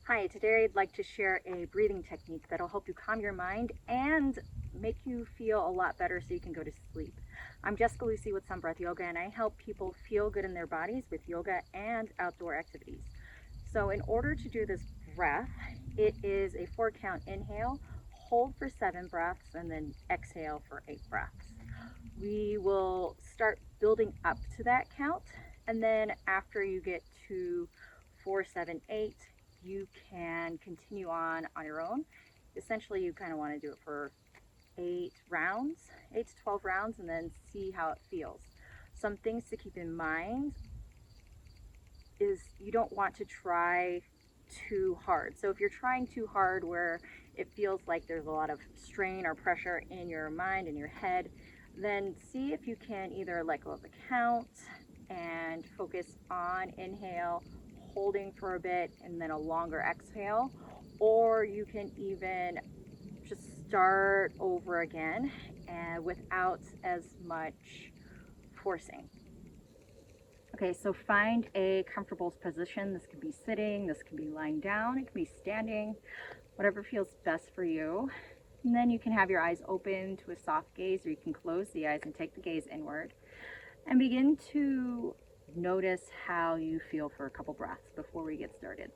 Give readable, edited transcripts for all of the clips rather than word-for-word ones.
Hi, today I'd like to share a breathing technique that'll help you calm your mind and make you feel a lot better so you can go to sleep. I'm Jessica Lucy with Sun Breath Yoga, and I help people feel good in their bodies with yoga and outdoor activities. So, in order to do this breath, it is a 4 count inhale, hold for 7 breaths, and then exhale for 8 breaths. We will start building up to that count, and then after you get to 4, 7, 8, you can continue on your own. Essentially, you kind of want to do it for 8 rounds, 8 to 12 rounds, and then see how it feels. Some things to keep in mind is you don't want to try too hard. So if you're trying too hard where it feels like there's a lot of strain or pressure in your mind and your head, then see if you can either let go of the count and focus on inhale, holding for a bit, and then a longer exhale, or you can even just start over again and without as much forcing. Okay, so find a comfortable position. This can be sitting, this can be lying down, it can be standing, whatever feels best for you. And then you can have your eyes open to a soft gaze, or you can close the eyes and take the gaze inward and begin to notice how you feel for a couple breaths before we get started.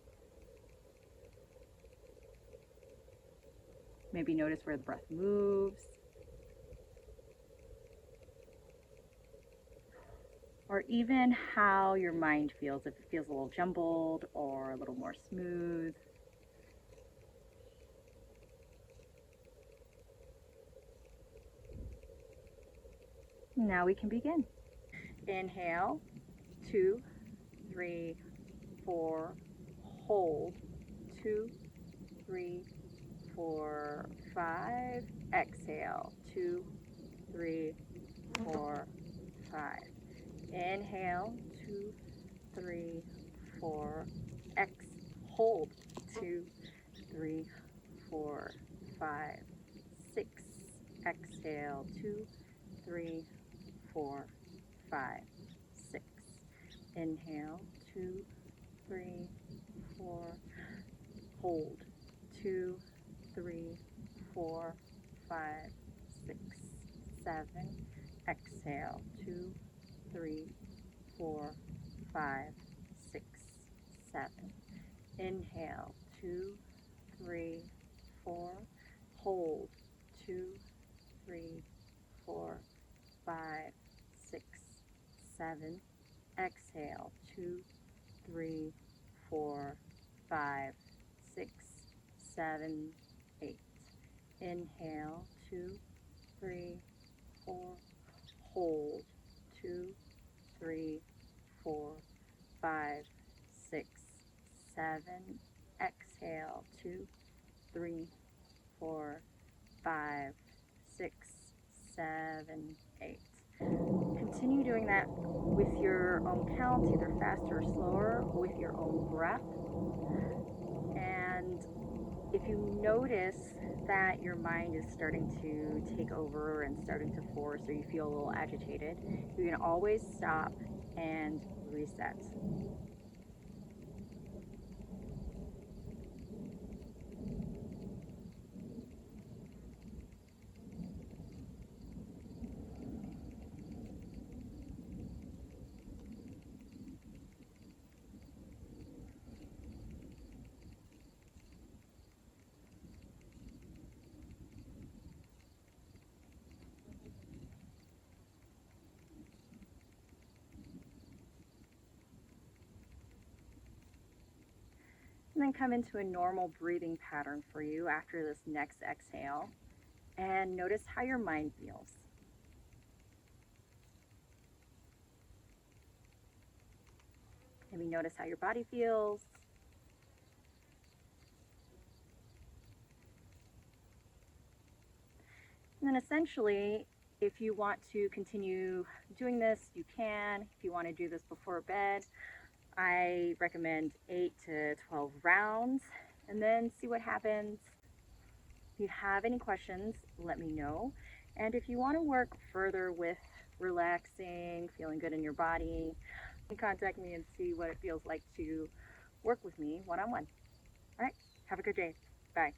Maybe notice where the breath moves, or even how your mind feels, if it feels a little jumbled or a little more smooth. Now we can begin. Inhale, 2, 3, 4, hold, 2, 3, 4, 5, exhale, 2, 3, 4, 5. Inhale, 2, 3, 4, hold, 2, 3, 4, 5, 6, exhale, 2, 3, 4, 5, 6. Inhale, 2, 3, 4, hold, 2, 3, 4, 5, 6, 7. Exhale, 2, 3, 4, 5, 6, 7. Inhale, 2, 3, 4, hold, 2, 3, 4, 5, 6, 7. Exhale, 2, 3, 4, 5, 6, 7, 8. Inhale, 2, 3, 4, hold, 2, 3, 4, 5, 6, 7. Exhale, 2, 3, 4, 5, 6, 7, 8. Continue doing that with your own count, either faster or slower, with your own breath. And if you notice that your mind is starting to take over and starting to force, or you feel a little agitated, you can always stop and reset. And then come into a normal breathing pattern for you after this next exhale, and notice how your mind feels. Maybe notice how your body feels. And then essentially, if you want to continue doing this, you can. If you want to do this before bed, I recommend 8 to 12 rounds, and then see what happens. If you have any questions, let me know. And if you want to work further with relaxing, feeling good in your body, contact me and see what it feels like to work with me one-on-one. All right, have a good day. Bye.